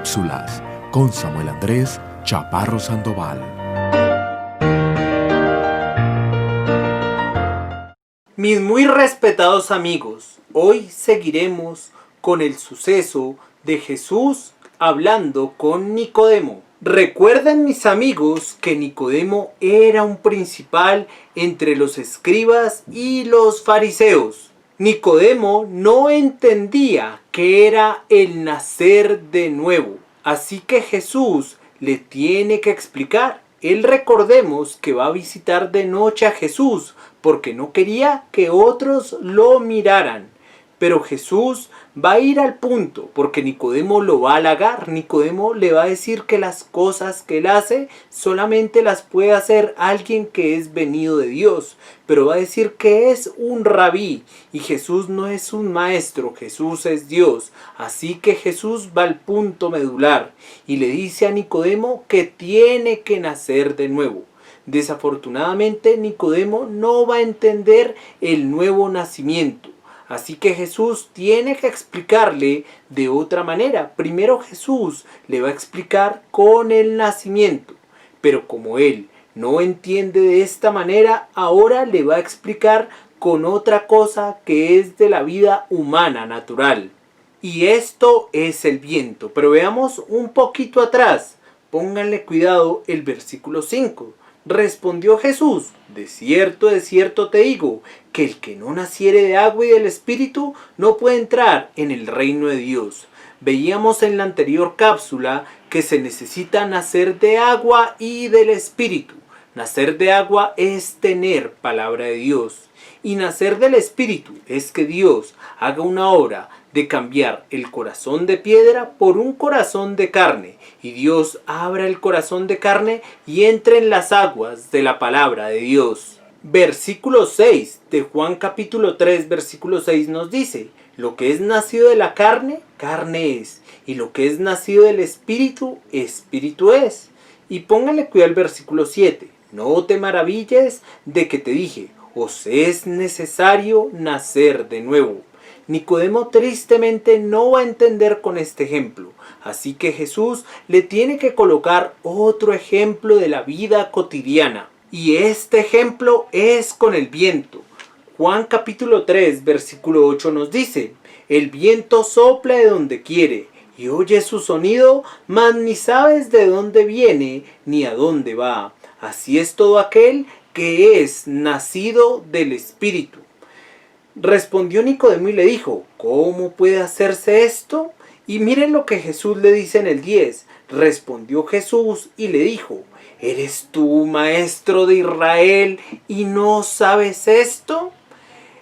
Cápsulas con Samuel Andrés Chaparro Sandoval. Mis muy respetados amigos, hoy seguiremos con el suceso de Jesús hablando con Nicodemo. Recuerden, mis amigos, que Nicodemo era un principal entre los escribas y los fariseos. Nicodemo no entendía qué era el nacer de nuevo, así que Jesús le tiene que explicar. Recordemos que va a visitar de noche a Jesús porque no quería que otros lo miraran. Pero Jesús va a ir al punto porque Nicodemo lo va a halagar. Nicodemo le va a decir que las cosas que él hace solamente las puede hacer alguien que es venido de Dios. Pero va a decir que es un rabí y Jesús no es un maestro, Jesús es Dios. Así que Jesús va al punto medular y le dice a Nicodemo que tiene que nacer de nuevo. Desafortunadamente Nicodemo no va a entender el nuevo nacimiento. Así que Jesús tiene que explicarle de otra manera. Primero Jesús le va a explicar con el nacimiento. Pero como él no entiende de esta manera, ahora le va a explicar con otra cosa que es de la vida humana natural. Y esto es el viento. Pero veamos un poquito atrás. Pónganle cuidado el versículo 5. Respondió Jesús: de cierto te digo, que el que no naciere de agua y del Espíritu no puede entrar en el reino de Dios. Veíamos en la anterior cápsula que se necesita nacer de agua y del Espíritu. Nacer de agua es tener palabra de Dios. Y nacer del Espíritu es que Dios haga una obra de cambiar el corazón de piedra por un corazón de carne. Y Dios abra el corazón de carne y entre en las aguas de la palabra de Dios. Versículo 6 de Juan capítulo 3, versículo 6 nos dice: lo que es nacido de la carne, carne es. Y lo que es nacido del Espíritu, Espíritu es. Y póngale cuidado al versículo 7. No te maravilles de que te dije: os es necesario nacer de nuevo. Nicodemo tristemente no va a entender con este ejemplo, así que Jesús le tiene que colocar otro ejemplo de la vida cotidiana. Y este ejemplo es con el viento. Juan capítulo 3, versículo 8 nos dice: el viento sopla de donde quiere y oyes su sonido, mas ni sabes de dónde viene ni a dónde va. Así es todo aquel que es nacido del Espíritu. Respondió Nicodemo y le dijo: ¿cómo puede hacerse esto? Y miren lo que Jesús le dice en el 10. Respondió Jesús y le dijo: ¿eres tú maestro de Israel y no sabes esto?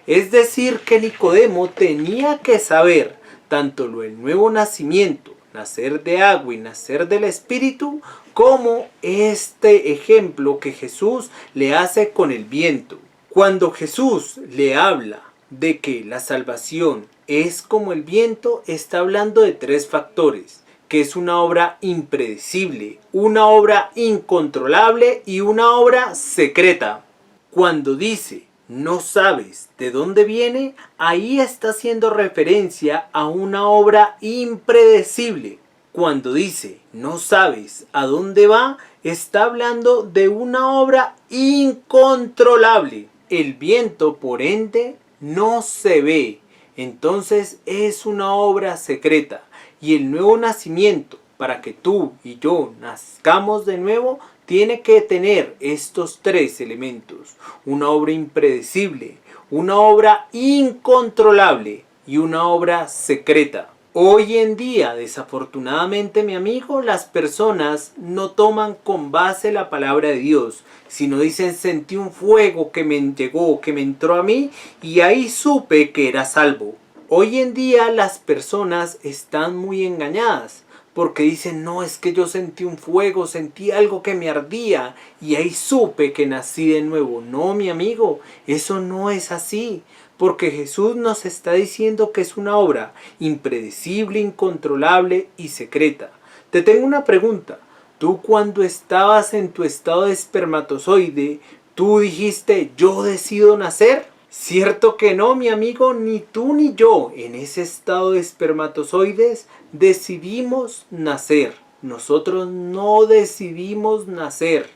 Es decir, que Nicodemo tenía que saber tanto lo del nuevo nacimiento, nacer de agua y nacer del Espíritu, como este ejemplo que Jesús le hace con el viento. Cuando Jesús le habla de que la salvación es como el viento, está hablando de tres factores, que es una obra impredecible, una obra incontrolable y una obra secreta. Cuando dice no sabes de dónde viene, ahí está haciendo referencia a una obra impredecible. Cuando dice no sabes a dónde va, está hablando de una obra incontrolable. El viento, por ende, no se ve, entonces es una obra secreta. Y el nuevo nacimiento, para que tú y yo nazcamos de nuevo, tiene que tener estos tres elementos: una obra impredecible, una obra incontrolable y una obra secreta. Hoy en día, desafortunadamente, mi amigo, las personas no toman con base la palabra de Dios, sino dicen: sentí un fuego que me llegó, que me entró a mí y ahí supe que era salvo. Hoy en día las personas están muy engañadas porque dicen: no, es que yo sentí un fuego, sentí algo que me ardía y ahí supe que nací de nuevo. No, mi amigo, eso no es así. Porque Jesús nos está diciendo que es una obra impredecible, incontrolable y secreta. Te tengo una pregunta. ¿Tú cuando estabas en tu estado de espermatozoide, tú dijiste: yo decido nacer? Cierto que no, mi amigo, ni tú ni yo, en ese estado de espermatozoides, decidimos nacer. Nosotros no decidimos nacer.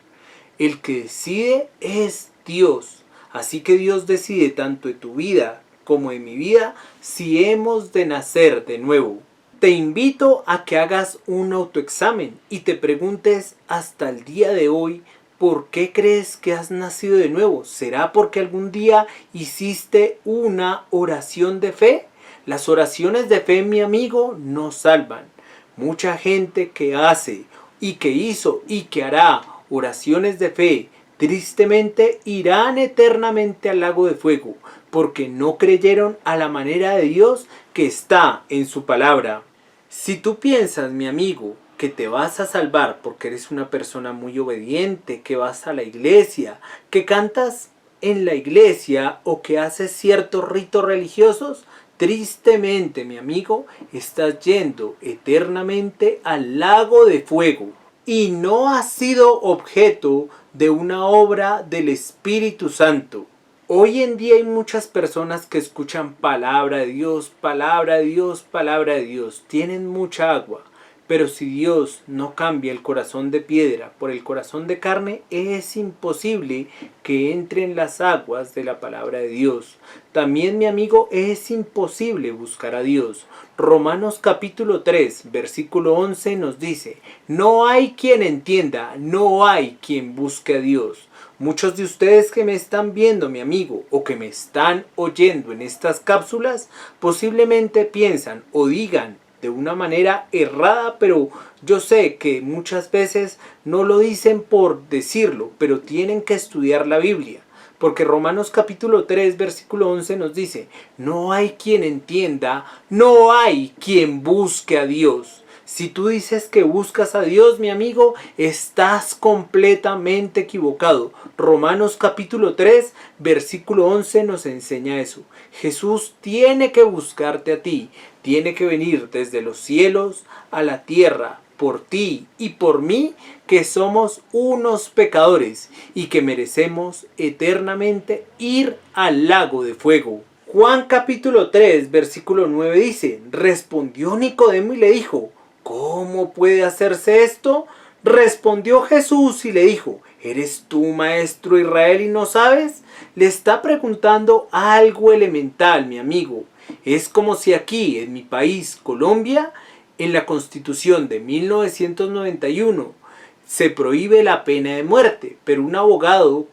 El que decide es Dios. Así que Dios decide tanto en tu vida como en mi vida si hemos de nacer de nuevo. Te invito a que hagas un autoexamen y te preguntes hasta el día de hoy ¿por qué crees que has nacido de nuevo? ¿Será porque algún día hiciste una oración de fe? Las oraciones de fe, mi amigo, nos salvan. Mucha gente que hace y que hizo y que hará oraciones de fe, tristemente irán eternamente al lago de fuego, porque no creyeron a la manera de Dios que está en su palabra. Si tú piensas, mi amigo, que te vas a salvar porque eres una persona muy obediente, que vas a la iglesia, que cantas en la iglesia o que haces ciertos ritos religiosos, tristemente, mi amigo, estás yendo eternamente al lago de fuego y no has sido objeto de una obra del Espíritu Santo. Hoy en día hay muchas personas que escuchan palabra de Dios, palabra de Dios, palabra de Dios. Tienen mucha agua. Pero si Dios no cambia el corazón de piedra por el corazón de carne, es imposible que entren las aguas de la palabra de Dios. También, mi amigo, es imposible buscar a Dios. Romanos capítulo 3, versículo 11 nos dice, no hay quien entienda, no hay quien busque a Dios. Muchos de ustedes que me están viendo, mi amigo, o que me están oyendo en estas cápsulas, posiblemente piensan o digan de una manera errada, pero yo sé que muchas veces no lo dicen por decirlo, pero tienen que estudiar la Biblia. Porque Romanos capítulo 3, versículo 11 nos dice, no hay quien entienda, no hay quien busque a Dios. Si tú dices que buscas a Dios, mi amigo, estás completamente equivocado. Romanos capítulo 3, versículo 11 nos enseña eso. Jesús tiene que buscarte a ti, tiene que venir desde los cielos a la tierra por ti y por mí, que somos unos pecadores y que merecemos eternamente ir al lago de fuego. Juan capítulo 3, versículo 9 dice, respondió Nicodemo y le dijo, ¿cómo puede hacerse esto? Respondió Jesús y le dijo, ¿eres tú maestro Israel y no sabes? Le está preguntando algo elemental, mi amigo. Es como si aquí, en mi país, Colombia, en la Constitución de 1991, se prohíbe la pena de muerte, pero un abogado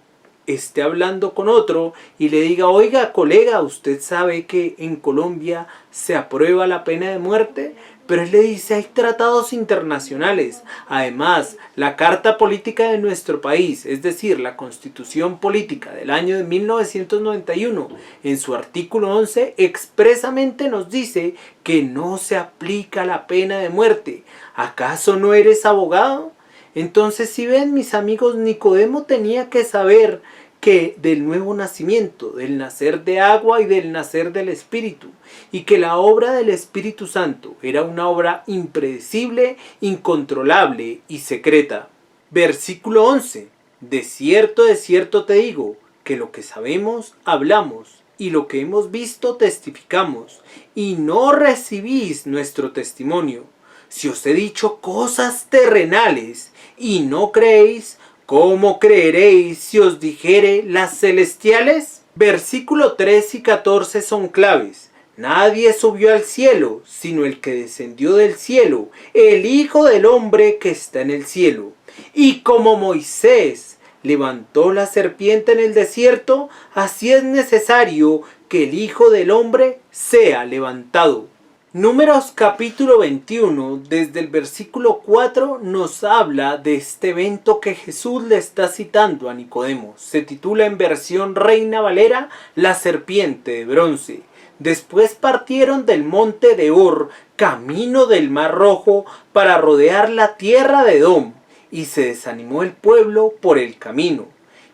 esté hablando con otro y le diga, oiga, colega, ¿usted sabe que en Colombia se aprueba la pena de muerte? Pero él le dice, hay tratados internacionales. Además, la Carta Política de nuestro país, es decir, la Constitución Política del año de 1991, en su artículo 11, expresamente nos dice que no se aplica la pena de muerte. ¿Acaso no eres abogado? Entonces, si ven, mis amigos, Nicodemo tenía que saber que del nuevo nacimiento, del nacer de agua y del nacer del Espíritu, y que la obra del Espíritu Santo era una obra impredecible, incontrolable y secreta. Versículo 11. De cierto te digo, que lo que sabemos hablamos, y lo que hemos visto testificamos, y no recibís nuestro testimonio. Si os he dicho cosas terrenales, y no creéis, ¿cómo creeréis si os dijere las celestiales? Versículo 3 y 14 son claves. Nadie subió al cielo, sino el que descendió del cielo, el Hijo del Hombre que está en el cielo. Y como Moisés levantó la serpiente en el desierto, así es necesario que el Hijo del Hombre sea levantado. Números capítulo 21, desde el versículo 4, nos habla de este evento que Jesús le está citando a Nicodemo. Se titula en versión Reina Valera, la serpiente de bronce. Después partieron del monte de Hor, camino del Mar Rojo, para rodear la tierra de Edom. Y se desanimó el pueblo por el camino.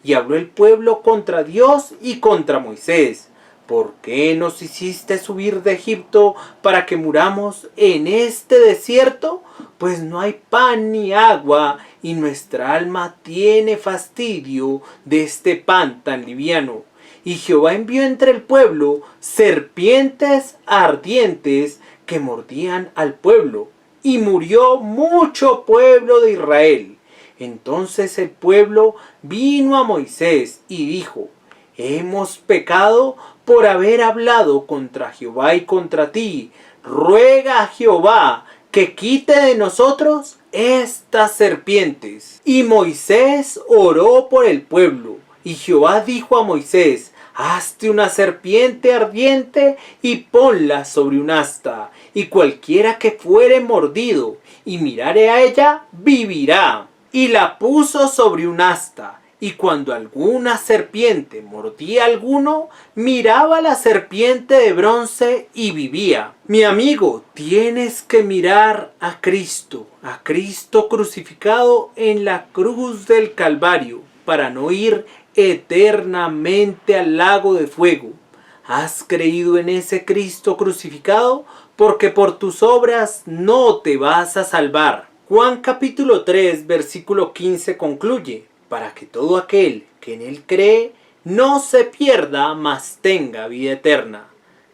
Y habló el pueblo contra Dios y contra Moisés. ¿Por qué nos hiciste subir de Egipto para que muramos en este desierto? Pues no hay pan ni agua, y nuestra alma tiene fastidio de este pan tan liviano. Y Jehová envió entre el pueblo serpientes ardientes que mordían al pueblo, y murió mucho pueblo de Israel. Entonces el pueblo vino a Moisés y dijo: hemos pecado por haber hablado contra Jehová y contra ti. Ruega a Jehová que quite de nosotros estas serpientes. Y Moisés oró por el pueblo. Y Jehová dijo a Moisés: hazte una serpiente ardiente y ponla sobre un asta, y cualquiera que fuere mordido y mirare a ella, vivirá. Y la puso sobre un asta, y cuando alguna serpiente mordía a alguno, miraba la serpiente de bronce y vivía. Mi amigo, tienes que mirar a Cristo crucificado en la cruz del Calvario, para no ir eternamente al lago de fuego. ¿Has creído en ese Cristo crucificado? Porque por tus obras no te vas a salvar. Juan capítulo 3 versículo 15 concluye: para que todo aquel que en él cree no se pierda, mas tenga vida eterna.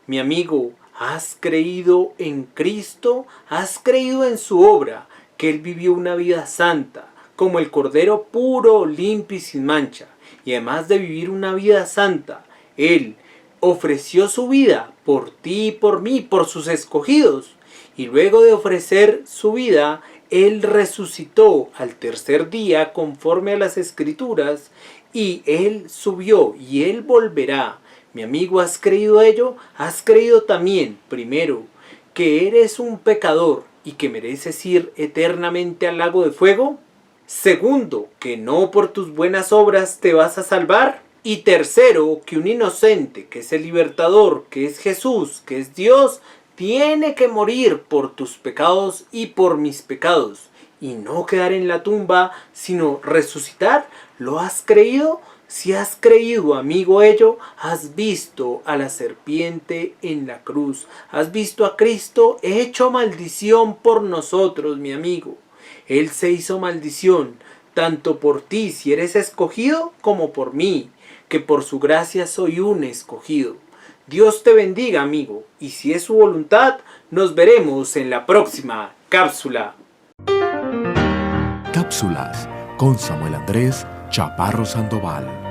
Mi amigo, ¿has creído en Cristo? ¿Has creído en su obra? Que él vivió una vida santa, como el cordero puro, limpio y sin mancha. Y además de vivir una vida santa, él ofreció su vida por ti y por mí, por sus escogidos. Y luego de ofrecer su vida, él resucitó al tercer día conforme a las Escrituras, y él subió y él volverá. Mi amigo, ¿has creído ello? ¿Has creído también, primero, que eres un pecador y que mereces ir eternamente al lago de fuego? Segundo, que no por tus buenas obras te vas a salvar. Y tercero, que un inocente, que es el libertador, que es Jesús, que es Dios, tiene que morir por tus pecados y por mis pecados, y no quedar en la tumba, sino resucitar. ¿Lo has creído? Si has creído, amigo, ello, has visto a la serpiente en la cruz, has visto a Cristo hecho maldición por nosotros, mi amigo. Él se hizo maldición, tanto por ti si eres escogido, como por mí, que por su gracia soy un escogido. Dios te bendiga, amigo, y si es su voluntad, nos veremos en la próxima cápsula. Cápsulas con Samuel Andrés Chaparro Sandoval.